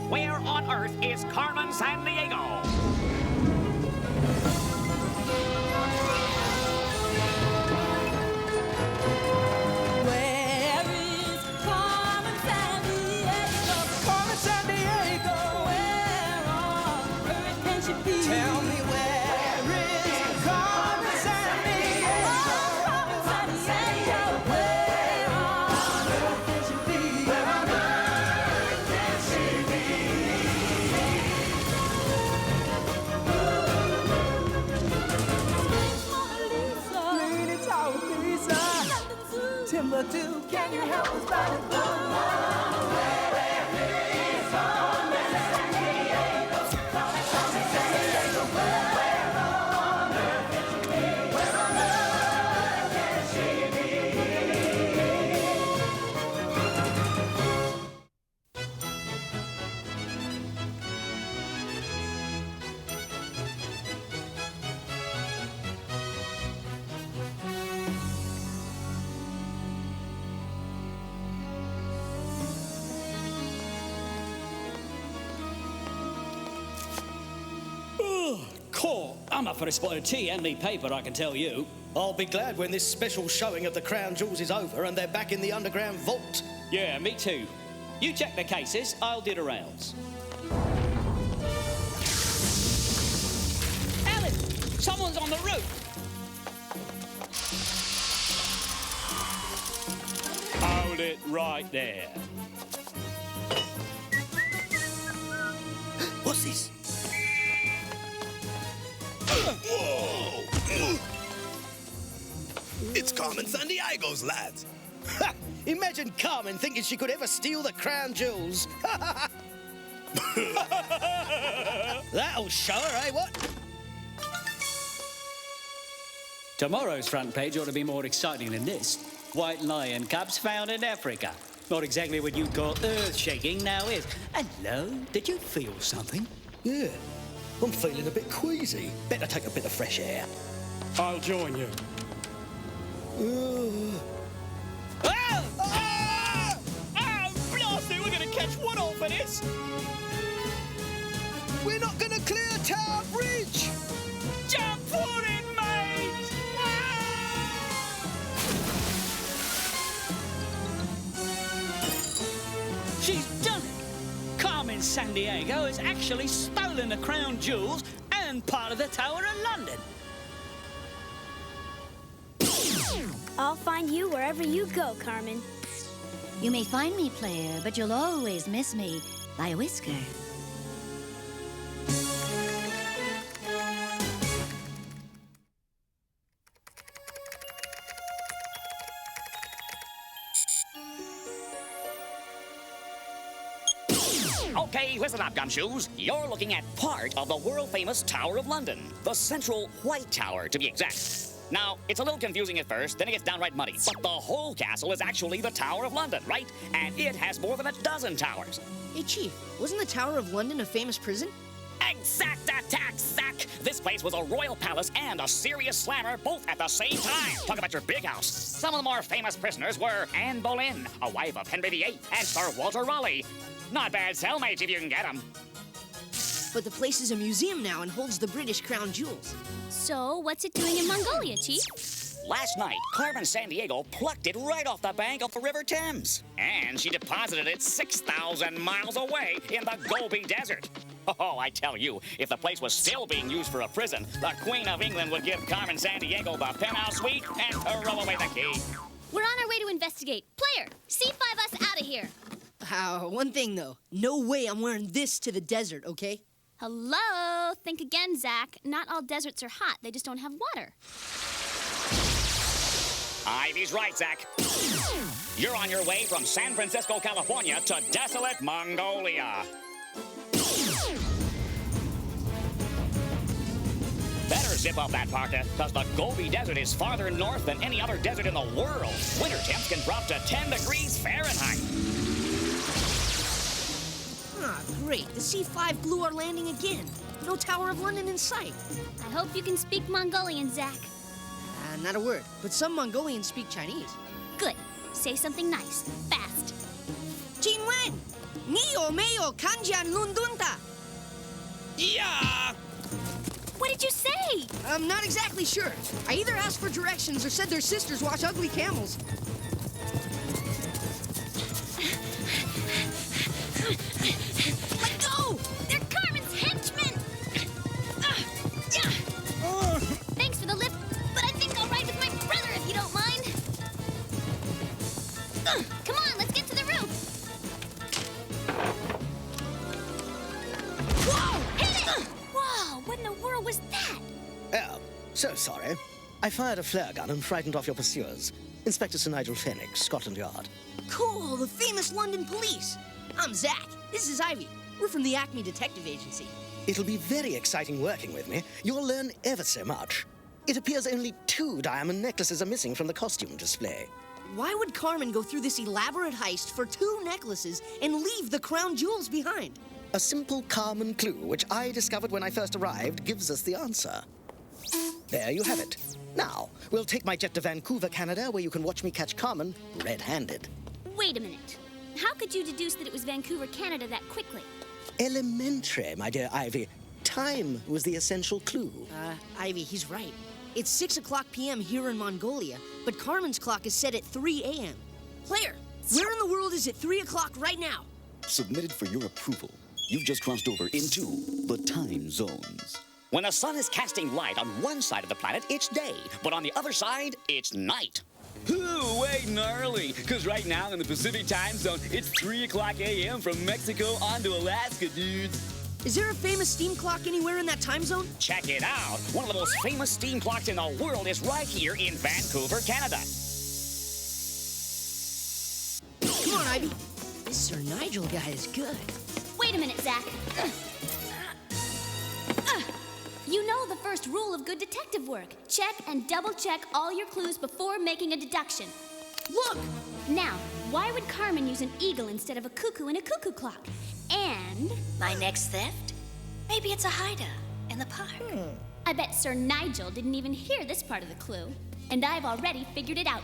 Where on earth is Carmen Sandiego? Where is Carmen Sandiego? Carmen Sandiego, where on earth can she be? Tell me where is Carmen Sandiego? Carmen Sandiego, where on earth can she be? Where on earth can she be? Lady Tower Lisa, Timbuktu, can you help us find it? Cool. I'm up for a spot of tea and me paper, I can tell you. I'll be glad when this special showing of the Crown Jewels is over and they're back in the underground vault. Yeah, me too. You check the cases, I'll do the rounds. Alan! Someone's on the roof! Hold it right there. What's this? Whoa! It's Carmen Sandiego's, lads. Ha! Imagine Carmen thinking she could ever steal the Crown Jewels. That'll show her, eh, what? Tomorrow's front page ought to be more exciting than this. White lion cubs found in Africa. Not exactly what you'd call earth-shaking, now is. Hello? Did you feel something? Yeah, I'm feeling a bit queasy. Better take a bit of fresh air. I'll join you. Ah! Oh, blasty, we're gonna catch Woodall for this! We're not gonna clear Tower Bridge! Jump for it, mate! She's done it! Carmen Sandiego has actually stolen the Crown Jewels and part of the Tower of London. I'll find you wherever you go, Carmen. You may find me, player, but you'll always miss me by a whisker. Okay, listen up, gumshoes. You're looking at part of the world-famous Tower of London. The central White Tower, to be exact. Now, it's a little confusing at first, then it gets downright muddy. But the whole castle is actually the Tower of London, right? And it has more than a dozen towers. Hey, Chief, wasn't the Tower of London a famous prison? Exact attack, Zack! This place was a royal palace and a serious slammer both at the same time. Talk about your big house. Some of the more famous prisoners were Anne Boleyn, a wife of Henry VIII, and Sir Walter Raleigh. Not bad cellmates if you can get them. But the place is a museum now and holds the British Crown Jewels. So, what's it doing in Mongolia, Chief? Last night, Carmen Sandiego plucked it right off the bank of the River Thames. And she deposited it 6,000 miles away in the Gobi Desert. Oh, I tell you, if the place was still being used for a prison, the Queen of England would give Carmen Sandiego the penthouse suite and throw away the key. We're on our way to investigate. Player, C5 us out of here. One thing, though. No way I'm wearing this to the desert, okay? Hello? Think again, Zack. Not all deserts are hot. They just don't have water. Ivy's right, Zack. You're on your way from San Francisco, California to desolate Mongolia. Better zip up that parka, because the Gobi Desert is farther north than any other desert in the world. Winter temps can drop to 10 degrees Fahrenheit. Ah, great. The C5 blew our landing again. No Tower of London in sight. I hope you can speak Mongolian, Zack. Not a word, but some Mongolians speak Chinese. Good. Say something nice. Fast. Jinwen! Nio meo kanjian lundunta! Yeah! What did you say? I'm not exactly sure. I either asked for directions or said their sisters wash ugly camels. Let go! They're Carmen's henchmen! Thanks for the lift, but I think I'll ride with my brother if you don't mind. Come on, let's get to the roof. Whoa! Hit it! Whoa, what in the world was that? Oh, so sorry. I fired a flare gun and frightened off your pursuers. Inspector Sir Nigel Phoenix, Scotland Yard. Cool, the famous London police. I'm Zach. This is Ivy. We're from the Acme Detective Agency. It'll be very exciting working with me. You'll learn ever so much. It appears only 2 diamond necklaces are missing from the costume display. Why would Carmen go through this elaborate heist for 2 necklaces and leave the crown jewels behind? A simple Carmen clue, which I discovered when I first arrived, gives us the answer. There you have it. Now, we'll take my jet to Vancouver, Canada, where you can watch me catch Carmen red-handed. Wait a minute. How could you deduce that it was Vancouver, Canada that quickly? Elementary, my dear Ivy. Time was the essential clue. Ivy, he's right. It's 6 o'clock p.m. here in Mongolia, but Carmen's clock is set at 3 a.m. Player, where in the world is it 3 o'clock right now? Submitted for your approval. You've just crossed over into the time zones. When the sun is casting light on one side of the planet, it's day, but on the other side, it's night. Ooh, wait, gnarly, because right now in the Pacific time zone, it's 3 o'clock a.m. from Mexico on to Alaska, dudes. Is there a famous steam clock anywhere in that time zone? Check it out. One of the most famous steam clocks in the world is right here in Vancouver, Canada. Come on, Ivy. This Sir Nigel guy is good. Wait a minute, Zach. You know the first rule of good detective work. Check and double-check all your clues before making a deduction. Look! Now, why would Carmen use an eagle instead of a cuckoo in a cuckoo clock? And... My next theft? Maybe it's a hideout in the park. I bet Sir Nigel didn't even hear this part of the clue. And I've already figured it out.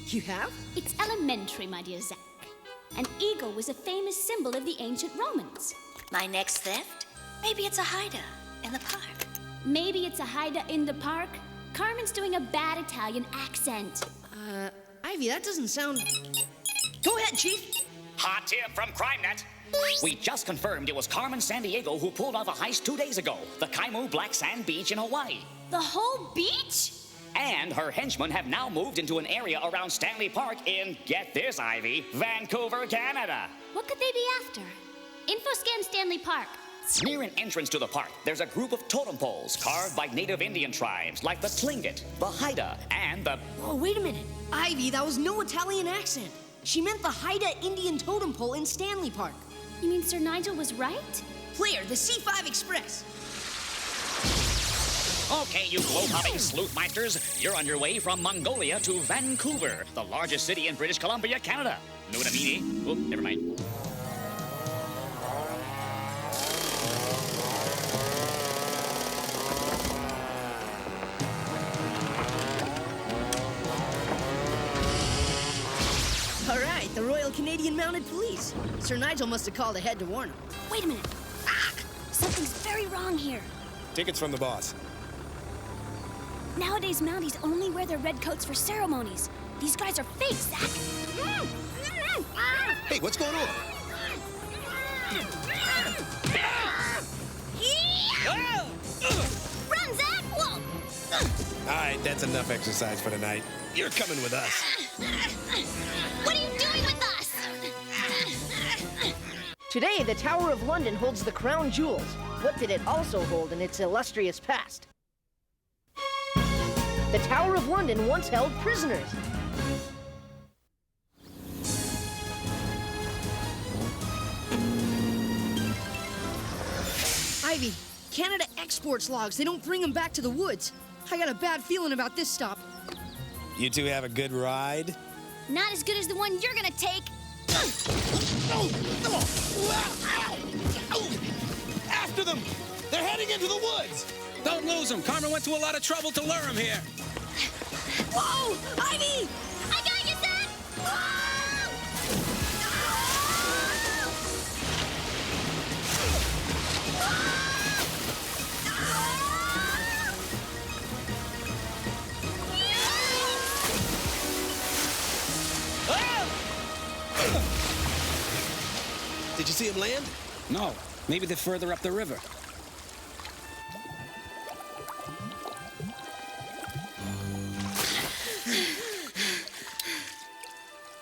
You have? It's elementary, my dear Zach. An eagle was a famous symbol of the ancient Romans. My next theft? Maybe it's a hideout in the park. Maybe it's a hideout in the park. Carmen's doing a bad Italian accent. Ivy, that doesn't sound... Go ahead, Chief. Hot tip from CrimeNet. We just confirmed it was Carmen Sandiego who pulled off a heist 2 days ago. The Kaimu Black Sand Beach in Hawaii. The whole beach? And her henchmen have now moved into an area around Stanley Park in, get this, Ivy, Vancouver, Canada. What could they be after? Infoscan Stanley Park. Near an entrance to the park, there's a group of totem poles carved by native Indian tribes like the Tlingit, the Haida, and the... Oh, wait a minute. Ivy, that was no Italian accent. She meant the Haida Indian totem pole in Stanley Park. You mean Sir Nigel was right? Player, the C5 Express. Okay, you globe-hopping sleuthmeisters, you're on your way from Mongolia to Vancouver, the largest city in British Columbia, Canada. Know what I mean, eh? Oh, never mind. All right, the Royal Canadian Mounted Police. Sir Nigel must have called ahead to warn him. Wait a minute. Ah, something's very wrong here. Tickets from the boss. Nowadays, Mounties only wear their red coats for ceremonies. These guys are fake, Zach. Hey, what's going on? Run, Zach! Whoa! All right, that's enough exercise for tonight. You're coming with us. What are you doing with us? Today, the Tower of London holds the crown jewels. What did it also hold in its illustrious past? The Tower of London once held prisoners. Ivy, Canada exports logs. They don't bring them back to the woods. I got a bad feeling about this stop. You two have a good ride? Not as good as the one you're gonna take. After them! They're heading into the woods! Don't lose them. Carmen went to a lot of trouble to lure him here. Whoa! Ivy! I got you, Zach! Did you see him land? No, maybe they're further up the river.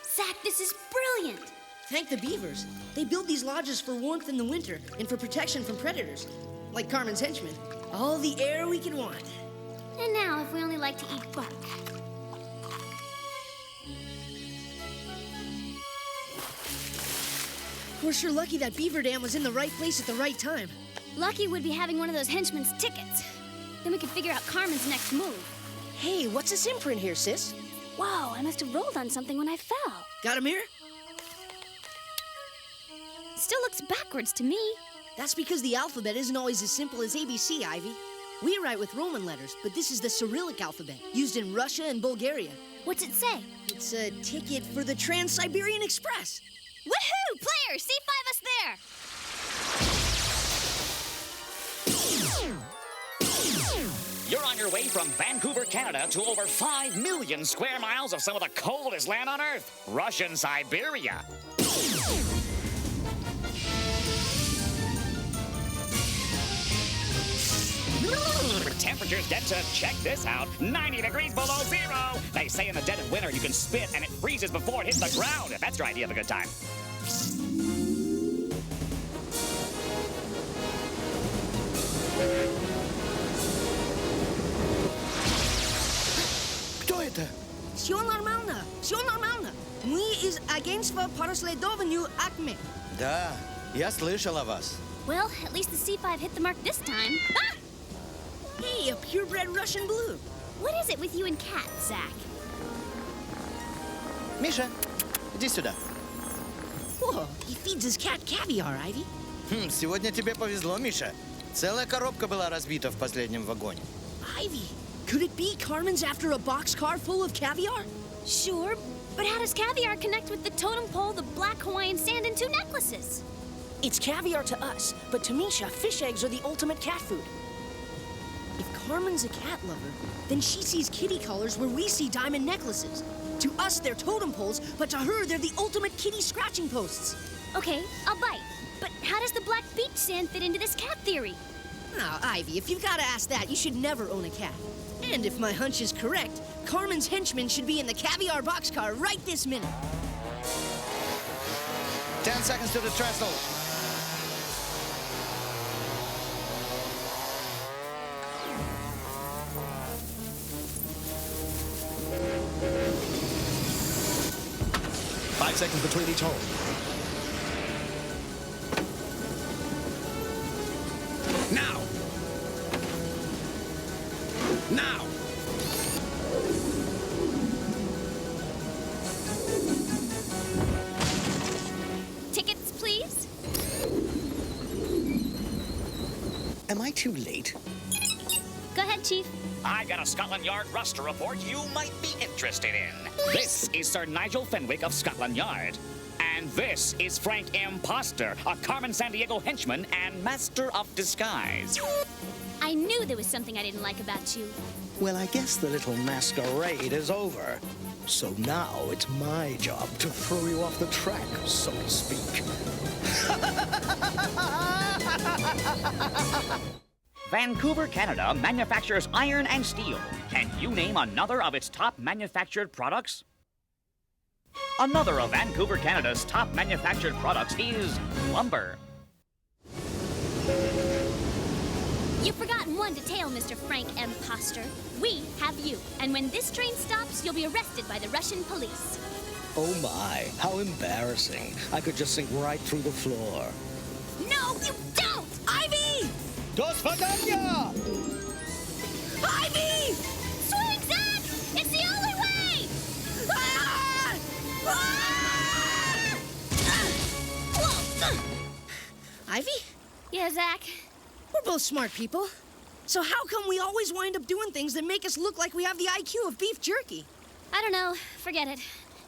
Zach, this is brilliant. Thank the beavers. They build these lodges for warmth in the winter and for protection from predators. Like Carmen's henchmen. All the air we can want. And now, if we only like to eat bark. We're sure lucky that beaver dam was in the right place at the right time. Lucky would be having one of those henchmen's tickets. Then we could figure out Carmen's next move. Hey, what's this imprint here, sis? Whoa, I must have rolled on something when I fell. Got a mirror? Still looks backwards to me. That's because the alphabet isn't always as simple as ABC, Ivy. We write with Roman letters, but this is the Cyrillic alphabet, used in Russia and Bulgaria. What's it say? It's a ticket for the Trans-Siberian Express. Woohoo! Player, C5 us there! You're on your way from Vancouver, Canada to over 5 million square miles of some of the coldest land on Earth, Russian Siberia. Temperatures get to, check this out, 90 degrees below zero. They say in the dead of winter you can spit and it freezes before it hits the ground. If that's your idea of a good time. Кто это? Все нормально, все нормально. Мы из агентства по расследованию АКМЕ. Да, я слышал о вас. Well, at least the C5 hit the mark this time. Ah! Hey, a purebred Russian blue. What is it with you and cats, Zach? Миша, иди сюда. Whoa, he feeds his cat caviar, Ivy. Сегодня тебе повезло, Миша. Целая коробка была разбита в последнем вагоне. Ivy, could it be Carmen's after a boxcar full of caviar? Sure, but how does caviar connect with the totem pole, the black Hawaiian sand, and 2 necklaces? It's caviar to us, but to Misha, fish eggs are the ultimate cat food. If Carmen's a cat lover, then she sees kitty collars where we see diamond necklaces. To us, they're totem poles, but to her, they're the ultimate kitty scratching posts. Okay, I'll bite. But how does the black beach sand fit into this cat theory? Now, Ivy, if you've got to ask that, you should never own a cat. And if my hunch is correct, Carmen's henchmen should be in the caviar boxcar right this minute. 10 seconds to the trestle. Five seconds between each hole. Now! Now! Tickets, please? Am I too late? Go ahead, Chief. I got a Scotland Yard rust to report you might be interested in. This is Sir Nigel Fenwick of Scotland Yard. And this is Frank Imposter, a Carmen Sandiego henchman and master of disguise. I knew there was something I didn't like about you. Well, I guess the little masquerade is over. So now it's my job to throw you off the track, so to speak. Vancouver, Canada manufactures iron and steel. Can you name another of its top manufactured products? Another of Vancouver, Canada's top manufactured products is lumber. You've forgotten one detail, Mr. Frank Imposter. We have you, and when this train stops, you'll be arrested by the Russian police. Oh my, how embarrassing. I could just sink right through the floor. No, you don't! Ivy! До свидания! Ivy! Swing, Zach! It's the only way! Ah! Ah! Ivy? Yeah, Zach? We're both smart people. So how come we always wind up doing things that make us look like we have the IQ of beef jerky? I don't know. Forget it.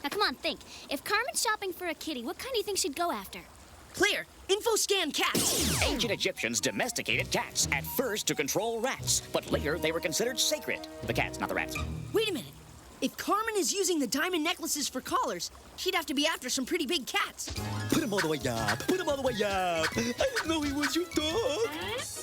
Now, come on, think. If Carmen's shopping for a kitty, what kind do you think she'd go after? Clear. Info scan cats. Ancient Egyptians domesticated cats, at first to control rats, but later they were considered sacred. The cats, not the rats. Wait a minute. If Carmen is using the diamond necklaces for collars, she'd have to be after some pretty big cats. Put him all the way up. Put him all the way up. I didn't know he was your dog.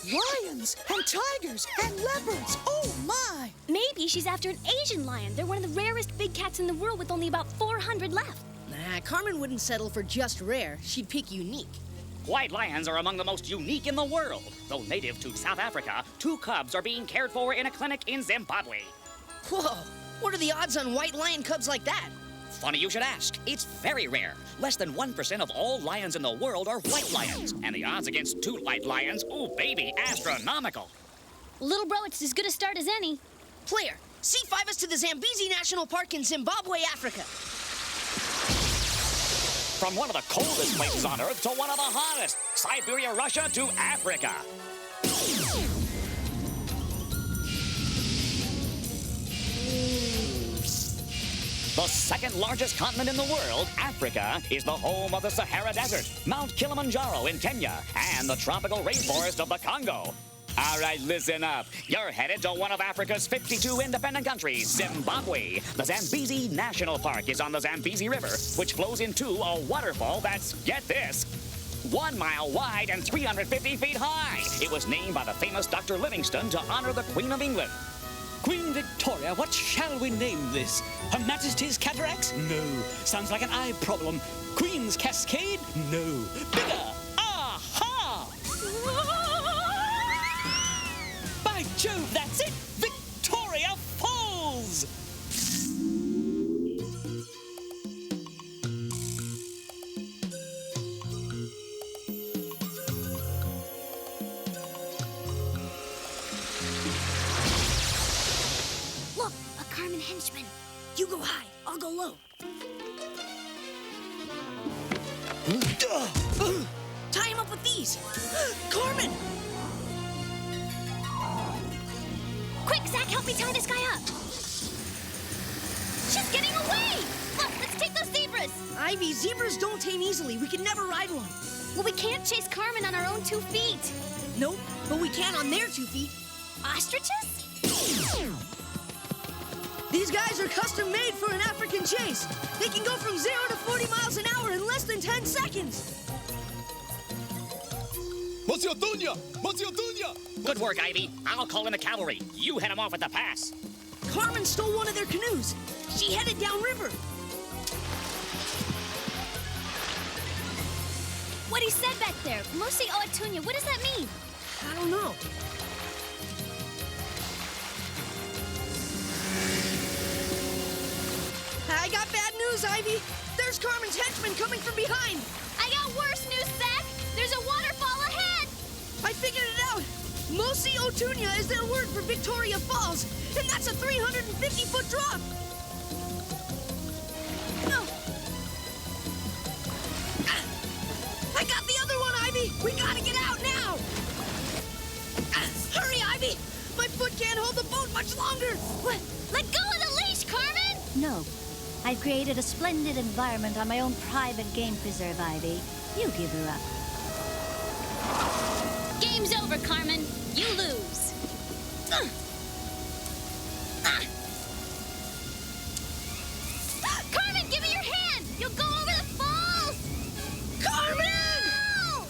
Lions and tigers and leopards. Oh, my. Maybe she's after an Asian lion. They're one of the rarest big cats in the world with only about 400 left. Nah, Carmen wouldn't settle for just rare. She'd pick unique. White lions are among the most unique in the world. Though native to South Africa, 2 cubs are being cared for in a clinic in Zimbabwe. Whoa, what are the odds on white lion cubs like that? Funny you should ask. It's very rare. Less than 1% of all lions in the world are white lions. And the odds against 2 white lions, ooh, baby, astronomical. Little bro, it's as good a start as any. Player, C5 us to the Zambezi National Park in Zimbabwe, Africa. From one of the coldest places on Earth to one of the hottest. Siberia, Russia to Africa. The second largest continent in the world, Africa, is the home of the Sahara Desert, Mount Kilimanjaro in Kenya, and the tropical rainforest of the Congo. All right, listen up. You're headed to one of Africa's 52 independent countries, Zimbabwe. The Zambezi National Park is on the Zambezi River, which flows into a waterfall that's, get this, 1 mile wide and 350 feet high. It was named by the famous Dr. Livingstone to honor the Queen of England. Queen Victoria, what shall we name this? Her Majesty's Cataracts? No. Sounds like an eye problem. Queen's Cascade? No. Bigger! Aha! By Jove, that's it! Victoria Falls! Look, a Carmen henchman. You go high, I'll go low. Tie him up with these. Carmen! Quick, Zach, help me tie this guy up. She's getting away! Look, let's take those zebras. Ivy, zebras don't tame easily. We can never ride one. Well, we can't chase Carmen on our own 2 feet. Nope, but we can on their 2 feet. Ostriches? These guys are custom made for an African chase. They can go from 0 to 40 miles an hour in less than 10 seconds. Monsieur Dunya! Monsieur Dunya! Good work, Ivy. I'll call in the cavalry. You head them off at the pass. Carmen stole one of their canoes. She headed downriver. What he said back there, Mosi Oatunya, what does that mean? I don't know. I got bad news, Ivy. There's Carmen's henchmen coming from behind. I got worse news, Zach. There's a waterfall ahead. I figured it out. Mosi Oatunya is their word for Victoria Falls, and that's a 350-foot drop. No. I got the other one, Ivy. We gotta get out now. Hurry, Ivy. My foot can't hold the boat much longer. What? Let go of the leash, Carmen. No. I've created a splendid environment on my own private game preserve, Ivy. You give her up. Game's over, Carmen. You lose. Carmen, give me your hand. You'll go over the falls. Carmen! No!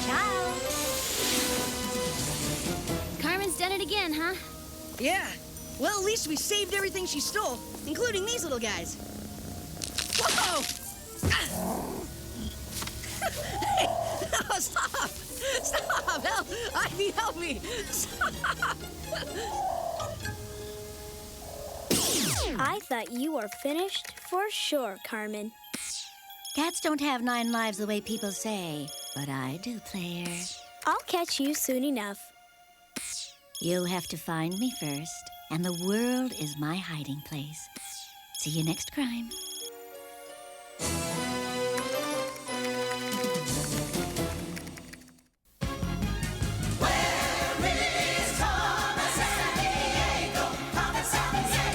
Ciao. Carmen's done it again, huh? Yeah. Well, at least we saved everything she stole, including these little guys. Whoa! Hey, no, stop! Stop! Help! Ivy, help me! Stop! I thought you were finished for sure, Carmen. Cats don't have 9 lives the way people say, but I do, player. I'll catch you soon enough. You have to find me first, and the world is my hiding place. See you next crime. San Diego.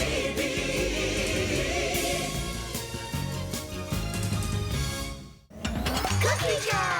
TV. Cookie Jar!